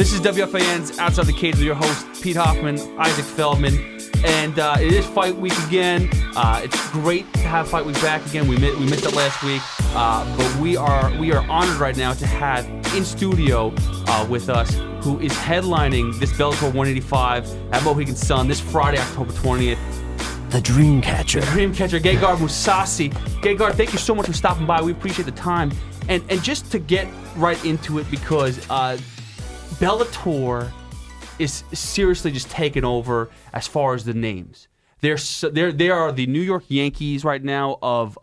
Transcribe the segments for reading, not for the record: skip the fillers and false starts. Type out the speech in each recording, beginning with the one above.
This is WFAN's Outside the Cage with your host, Pete Hoffman, Isaac Feldman. And it is fight week again. It's great to have fight week back again. We missed it last week. But we are honored right now to have in studio with us who is headlining this Bellator 185 at Mohegan Sun this Friday, October 20th. The Dreamcatcher. Gegard Mousasi. Gegard, thank you so much for stopping by. We appreciate the time. And just to get right into it, because Bellator is seriously just taking over as far as the names. They are the New York Yankees right now of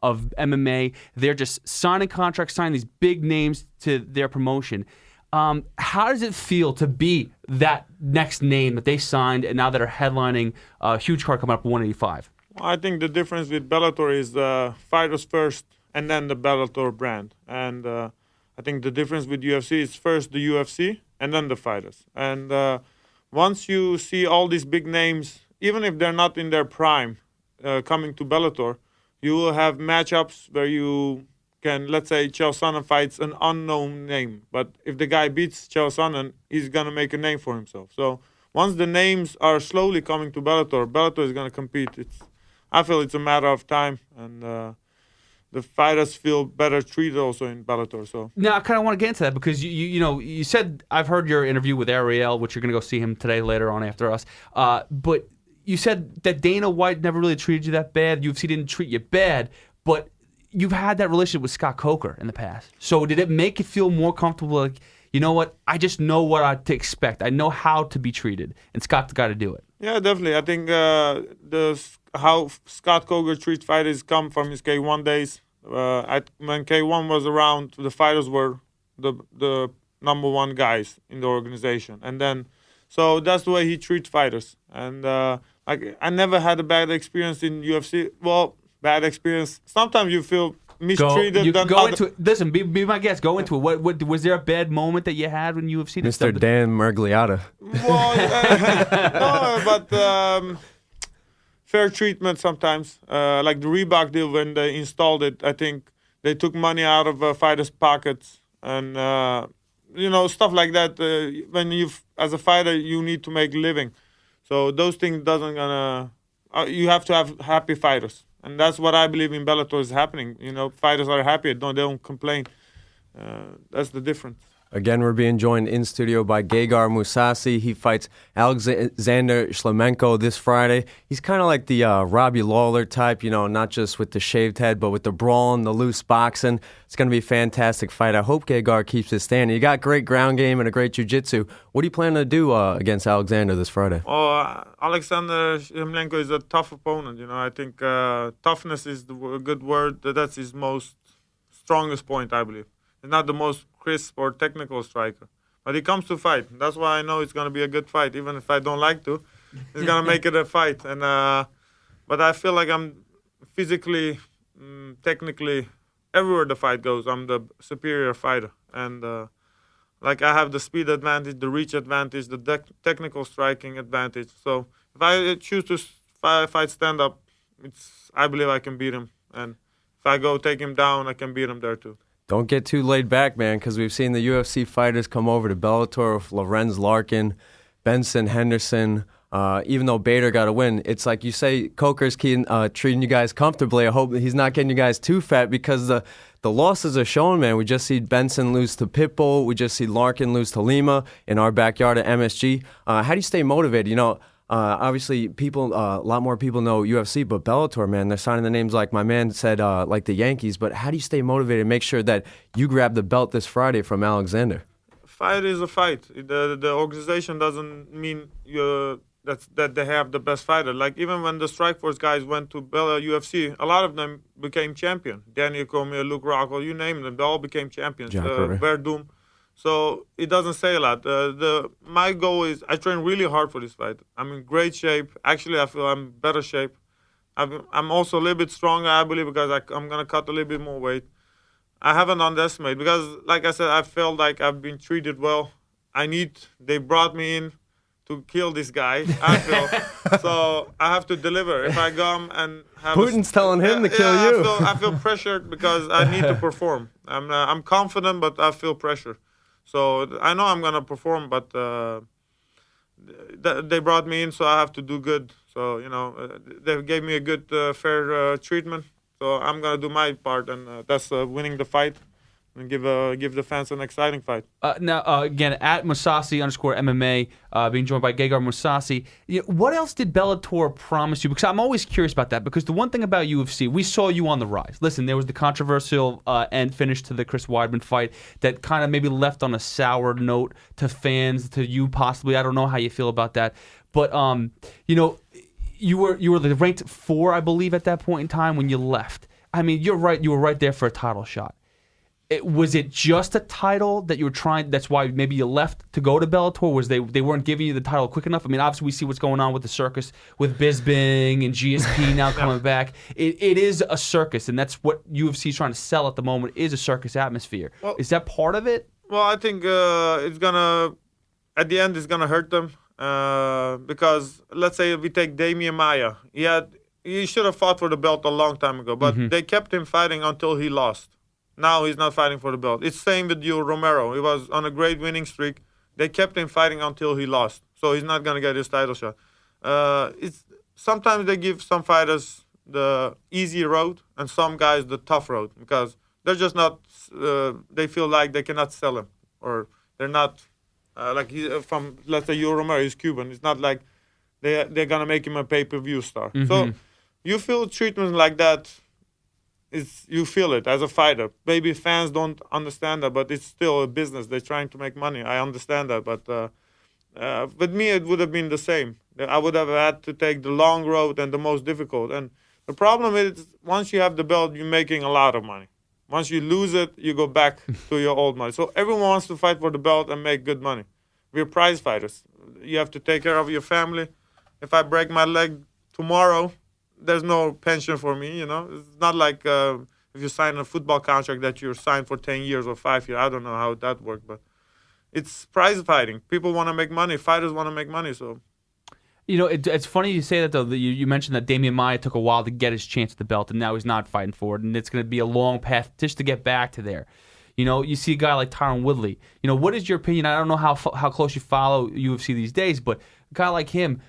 MMA. They're just signing contracts, signing these big names to their promotion. How does it feel to be that next name that they signed and now that are headlining a huge card coming up 185? Well, I think the difference with Bellator is fighters first and then the Bellator brand. And I think the difference with UFC is first the UFC and then the fighters. And once you see all these big names, even if they're not in their prime, coming to Bellator, you will have matchups where you can, let's say, Chael Sonnen fights an unknown name. But if the guy beats Chael Sonnen, he's going to make a name for himself. So once the names are slowly coming to Bellator, Bellator is going to compete. I feel it's a matter of time. And the fighters feel better treated also in Bellator. So now I kind of want to get into that because you said, I've heard your interview with Ariel, which you're going to go see him today later on after us. But you said that Dana White never really treated you that bad. UFC didn't treat you bad, but you've had that relationship with Scott Coker in the past. So did it make you feel more comfortable? Like, you know what? I just know what to expect. I know how to be treated, and Scott's got to do it. Yeah, definitely. I think how Scott Coker treats fighters come from his K1 days. When K1 was around, the fighters were the number one guys in the organization, and then so that's the way he treats fighters. And I never had a bad experience in UFC. Well, bad experience. Sometimes you feel mistreated. Go into it. Listen, be my guest. Go into it. What was there a bad moment that you had when UFC? Mr. Dan Mergliata. Well, no, but fair treatment sometimes. Like the Reebok deal when they installed it, I think they took money out of fighters' pockets and stuff like that. When as a fighter, you need to make a living. So those things doesn't gonna. You have to have happy fighters. And that's what I believe in Bellator is happening. Fighters are happy. They don't complain. That's the difference. Again, we're being joined in studio by Gegard Mousasi. He fights Alexander Shlemenko this Friday. He's kind of like the Robbie Lawler type, not just with the shaved head, but with the brawl and the loose boxing. It's going to be a fantastic fight. I hope Gegard keeps his standing. You got great ground game and a great jiu-jitsu. What do you plan to do against Alexander this Friday? Oh, Alexander Shlemenko is a tough opponent. I think toughness is a good word. That's his most strongest point, I believe. He's not the most crisp or technical striker, but he comes to fight. That's why I know it's going to be a good fight. Even if I don't like to, he's going to make it a fight. And but I feel like I'm physically, technically, everywhere the fight goes, I'm the superior fighter. And I have the speed advantage, the reach advantage, the technical striking advantage. So if I choose to fight stand up, I believe I can beat him. And if I go take him down, I can beat him there too. Don't get too laid back, man, because we've seen the UFC fighters come over to Bellator with Lorenz Larkin, Benson Henderson. Even though Bader got a win, it's like you say, Coker's treating you guys comfortably. I hope he's not getting you guys too fat because the losses are showing, man. We just see Benson lose to Pitbull. We just see Larkin lose to Lima in our backyard at MSG. How do you stay motivated? Obviously, a lot more people know UFC, but Bellator, man, they're signing the names like my man said, like the Yankees. But how do you stay motivated and make sure that you grab the belt this Friday from Alexander? Fight is a fight. The organization doesn't mean that they have the best fighter. Like even when the Strikeforce guys went to UFC, a lot of them became champion. Daniel Cormier, Luke Rockhold, you name them, they all became champions. Verdum. So it doesn't say a lot. My goal is I train really hard for this fight. I'm in great shape. Actually, I feel I'm in better shape. I'm also a little bit stronger, I believe, because I'm going to cut a little bit more weight. I haven't underestimated because, like I said, I felt like I've been treated well. They brought me in to kill this guy, I feel. So I have to deliver. If I come and have Putin's telling him to kill you. I feel pressured because I need to perform. I'm confident, but I feel pressure. So I know I'm gonna perform, but they brought me in, so I have to do good. So they gave me a good, fair treatment. So I'm gonna do my part, and that's winning the fight and give the fans an exciting fight. Now, again, at Mousasi_MMA, being joined by Gegard Mousasi. What else did Bellator promise you? Because I'm always curious about that. Because the one thing about UFC, we saw you on the rise. Listen, there was the controversial end finish to the Chris Weidman fight that kind of maybe left on a sour note to fans, to you possibly. I don't know how you feel about that, but you were the ranked 4, I believe, at that point in time when you left. I mean, you're right. You were right there for a title shot. Was it just a title that you were trying? That's why maybe you left to go to Bellator? Was they weren't giving you the title quick enough? I mean, obviously we see what's going on with the circus, with Bisping and GSP now coming back. It is a circus, and that's what UFC is trying to sell at the moment, is a circus atmosphere. Well, is that part of it? Well, I think it's gonna, at the end, it's gonna hurt them because let's say we take Damian Maia. He should have fought for the belt a long time ago, but they kept him fighting until he lost. Now he's not fighting for the belt. It's same with Yoel Romero. He was on a great winning streak. They kept him fighting until he lost. So he's not going to get his title shot. Sometimes they give some fighters the easy road and some guys the tough road because they're just not, they feel like they cannot sell him. Or they're not, let's say Yoel Romero, he's Cuban. It's not like they're going to make him a pay-per-view star. So you feel treatment like that. You feel it as a fighter. Maybe fans don't understand that, but it's still a business. They're trying to make money. I understand that, but with me, it would have been the same. I would have had to take the long road and the most difficult. And the problem is, once you have the belt, you're making a lot of money. Once you lose it, you go back to your old money. So everyone wants to fight for the belt and make good money. We're prize fighters. You have to take care of your family. If I break my leg tomorrow, there's no pension for me, It's not like if you sign a football contract that you're signed for 10 years or 5 years. I don't know how that works, but it's prize fighting. People want to make money. Fighters want to make money, so. It's funny you say that, though. That you mentioned that Damian Maia took a while to get his chance at the belt, and now he's not fighting for it, and it's going to be a long path just to get back to there. You see a guy like Tyron Woodley. What is your opinion? I don't know how close you follow UFC these days, but a guy like him,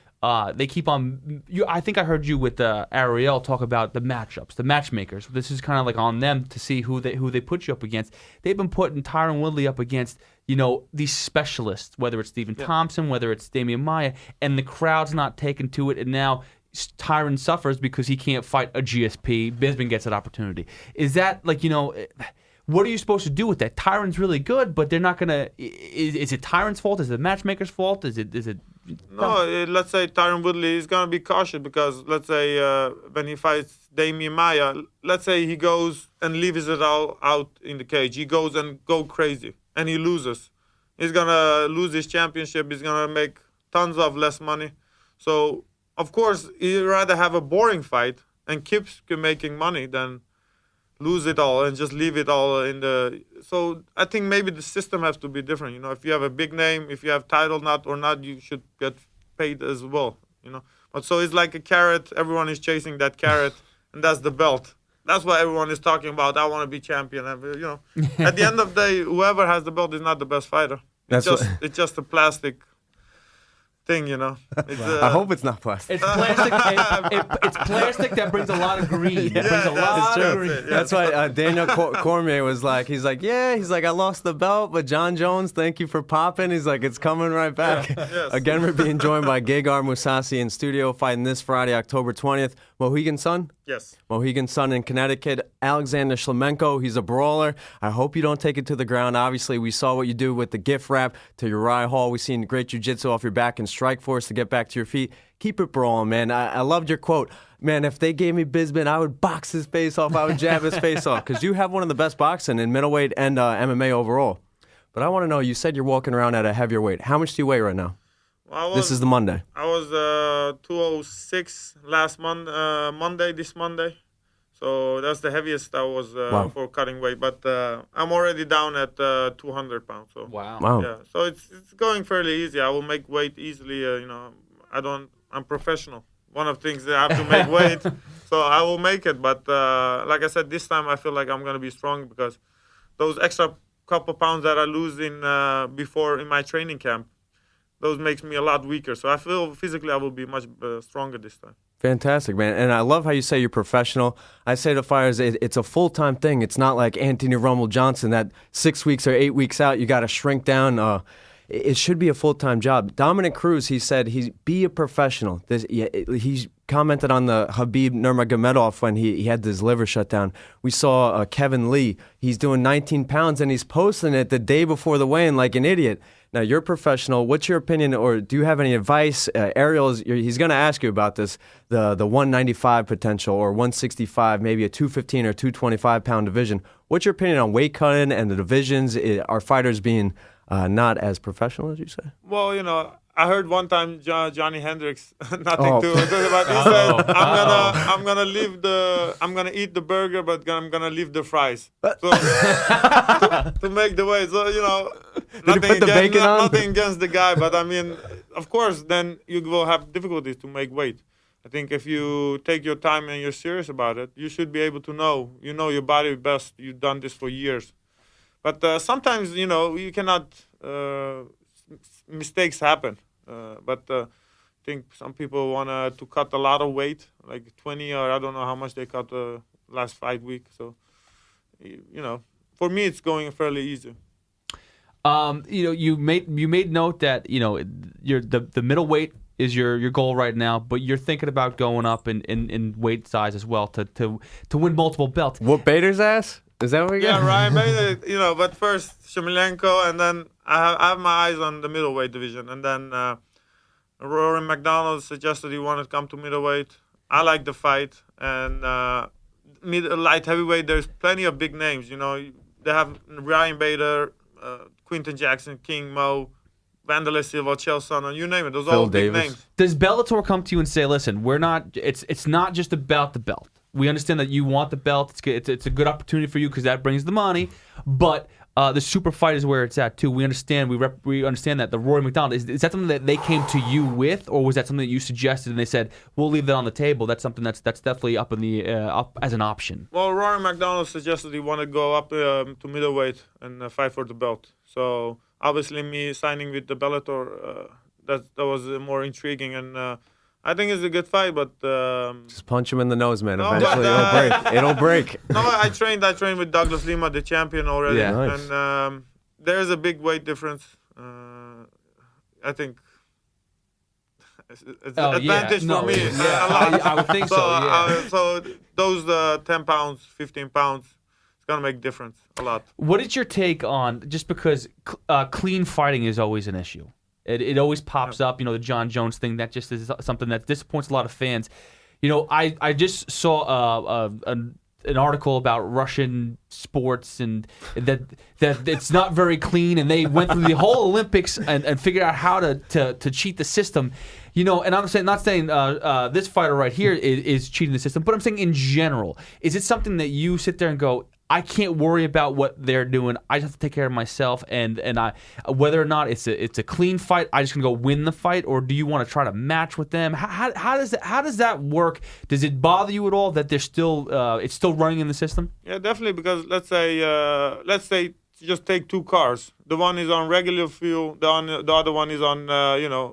they keep on. I think I heard you with Ariel talk about the matchups, the matchmakers. This is kind of like on them to see who they put you up against. They've been putting Tyron Woodley up against these specialists, whether it's Stephen Thompson, whether it's Damian Maia, and the crowd's not taken to it. And now Tyron suffers because he can't fight a GSP. Bisping gets that opportunity. Is that what are you supposed to do with that? Tyron's really good, but they're not gonna. Is it Tyron's fault? Is it the matchmaker's fault? Is it? No, let's say Tyron Woodley is gonna be cautious because let's say when he fights Damian Maia, let's say he goes and leaves it all out in the cage. He goes and go crazy and he loses. He's gonna lose his championship. He's gonna make tons of less money. So of course he'd rather have a boring fight and keep making money than lose it all and just leave it all in the. So I think maybe the system has to be different. If you have a big name, if you have title or not, you should get paid as well. But so it's like a carrot. Everyone is chasing that carrot, and that's the belt. That's what everyone is talking about. I want to be champion. At the end of the day, whoever has the belt is not the best fighter. It's just a plastic thing, I hope it's not plastic. It's plastic. It's plastic that brings a lot of greed. It brings a lot of greed. It. That's why Daniel Cormier was like, I lost the belt, but John Jones, thank you for popping. He's like, it's coming right back. Yes. Again, we're being joined by Gegard Mousasi in studio, fighting this Friday, October 20th. Mohegan Sun? Yes. Mohegan Sun in Connecticut. Alexander Shlemenko, he's a brawler. I hope you don't take it to the ground. Obviously, we saw what you do with the gift wrap to Uriah Hall. We've seen great jiu-jitsu off your back and strike force to get back to your feet. Keep it brawling, man. I loved your quote. Man, if they gave me Bisping, I would box his face off. I would jab his face off. Because you have one of the best boxing in middleweight and MMA overall. But I want to know, you said you're walking around at a heavier weight. How much do you weigh right now? This is the Monday. I was 206 last this Monday. So that's the heaviest I was for cutting weight. But I'm already down at 200 pounds. So. Wow. Yeah. So it's going fairly easy. I will make weight easily. I'm professional. One of the things that I have to make weight. So I will make it. But like I said, this time I feel like I'm going to be strong because those extra couple pounds that I lose in before in my training camp, those makes me a lot weaker. So I feel physically I will be much stronger this time. Fantastic, man. And I love how you say you're professional. I say to fighters, it's a full-time thing. It's not like Anthony Rumble Johnson that 6 weeks or 8 weeks out, you got to shrink down. It should be a full-time job. Dominic Cruz, he said, be a professional. He commented on the Khabib Nurmagomedov when he had his liver shut down. We saw Kevin Lee. He's doing 19 pounds, and he's posting it the day before the weigh-in like an idiot. Now, you're a professional. What's your opinion, or do you have any advice? Ariel, he's going to ask you about this, the 195 potential or 165, maybe a 215 or 225-pound division. What's your opinion on weight cutting and the divisions? Are fighters being not as professional, as you say? Well, I heard one time Johnny Hendricks, nothing to but he said, I'm gonna eat the burger, but I'm gonna leave the fries. So, to make the weight. So nothing against the guy, but I mean, of course, then you will have difficulties to make weight. I think if you take your time and you're serious about it, you should be able to know. You know your body best. You've done this for years. But sometimes, you cannot, mistakes happen. But I think some people want to cut a lot of weight, like 20 or I don't know how much they cut last 5 weeks. So, for me, it's going fairly easy. You made note that, the middleweight is your goal right now, but you're thinking about going up in weight size as well to win multiple belts. Whoop Bader's ass? Is that what we got? Yeah, Ryan Bader, but first Shlemenko, and then I have my eyes on the middleweight division. And then Rory McDonald suggested he wanted to come to middleweight. I like the fight. And light heavyweight, there's plenty of big names. They have Ryan Bader, Quinton Jackson, King Mo, Wanderlei Silva, Chael Sonnen, you name it. Those are all big names. Does Bellator come to you and say, listen, it's not just about the belt. We understand that you want the belt. It's a good opportunity for you because that brings the money. But the super fight is where it's at too. We understand. We understand that the Rory McDonald is that something that they came to you with, or was that something that you suggested and they said we'll leave that on the table? That's something that's definitely up in the up as an option. Well, Rory McDonald suggested he wanted to go up to middleweight and fight for the belt. So obviously, me signing with the Bellator that was more intriguing and. I think it's a good fight, but just punch him in the nose, man. Eventually, it'll break. It'll break. No, I trained with Douglas Lima, the champion already, nice. And there's a big weight difference. I think it's an advantage for me. Yeah, I would think so. So those 10 pounds, 15 pounds, it's gonna make a difference a lot. What is your take on just because clean fighting is always an issue? It always pops up, the John Jones thing. That just is something that disappoints a lot of fans. I just saw an article about Russian sports and that it's not very clean, and they went through the whole Olympics and figured out how to cheat the system. And I'm not saying this fighter right here is cheating the system, but I'm saying in general, is it something that you sit there and go, I can't worry about what they're doing. I just have to take care of myself, and whether or not it's a clean fight, I just gonna go win the fight, or do you want to try to match with them? How does that work? Does it bother you at all that they're still it's still running in the system? Yeah, definitely. Because let's say just take two cars. The one is on regular fuel. The other one is on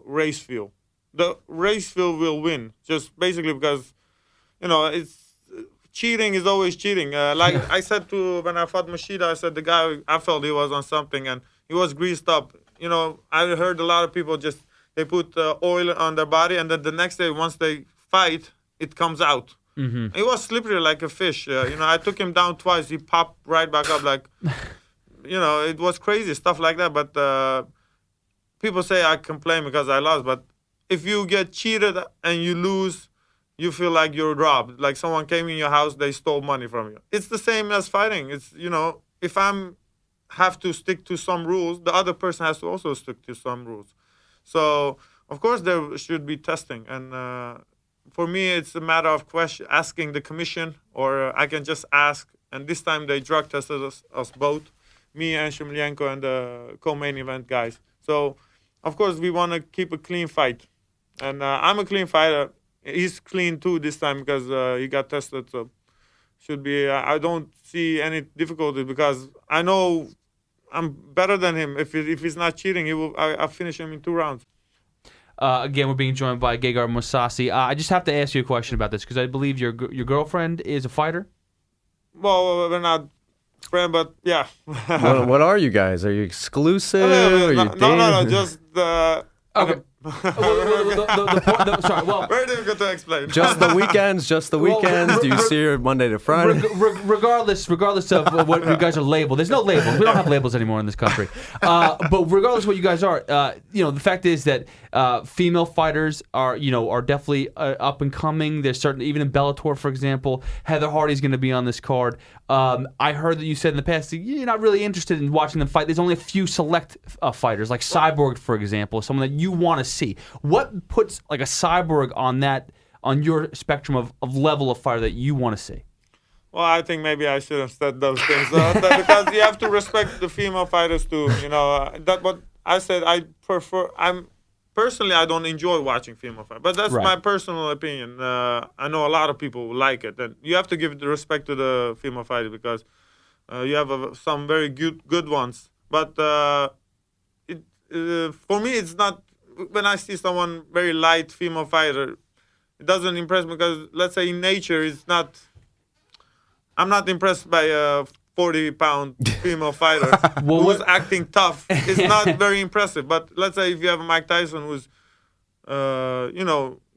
race fuel. The race fuel will win just basically because it's. Cheating is always cheating. Like I said when I fought Machida, I said the guy, I felt he was on something and he was greased up. I heard a lot of people they put oil on their body and then the next day, once they fight, it comes out. Mm-hmm. He was slippery like a fish. I took him down twice. He popped right back up like, it was crazy, stuff like that. But people say I complain because I lost. But if you get cheated and you lose, you feel like you're robbed. Like someone came in your house, they stole money from you. It's the same as fighting. It's, if I'm have to stick to some rules, the other person has to also stick to some rules. So, of course, there should be testing. And for me, it's a matter of asking the commission, or I can just ask. And this time they drug tested us both, me and Shlemenko and the co-main event guys. So, of course, we want to keep a clean fight. And I'm a clean fighter. He's clean too this time because he got tested, so should be. I don't see any difficulty because I know I'm better than him. If he's not cheating, I'll finish him in 2 rounds. Again, we're being joined by Gegard Mousasi. I just have to ask you a question about this because I believe your girlfriend is a fighter. Well, we're not friends, but yeah. What are you guys? Are you exclusive? Are you No. Just Okay. Sorry. Well, very difficult to explain. Just the weekends. Just the weekends. Do you see her Monday to Friday? Regardless of what you guys are labeled, there's no labels. We don't have labels anymore in this country. But regardless of what you guys are, the fact is that female fighters are definitely up and coming. There's certain, even in Bellator, for example, Heather Hardy's going to be on this card. I heard that you said in the past that you're not really interested in watching them fight. There's only a few select fighters, like Cyborg, for example, someone that you want to see. What puts like a Cyborg on your spectrum of level of fighter that you want to see? Well, I think maybe I shouldn't have said those things because you have to respect the female fighters too. That what I said. Personally, I don't enjoy watching female fight, but that's my personal opinion. I know a lot of people who like it, and you have to give the respect to the female fighter because you have some very good ones. But for me, it's not. When I see someone very light female fighter, it doesn't impress me because, let's say, in nature, it's not. I'm not impressed by a 40-pound female fighter who's acting tough. It's not very impressive. But let's say if you have Mike Tyson, who's,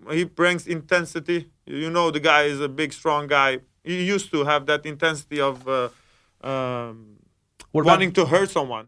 he brings intensity. The guy is a big, strong guy. He used to have that intensity of wanting to hurt someone.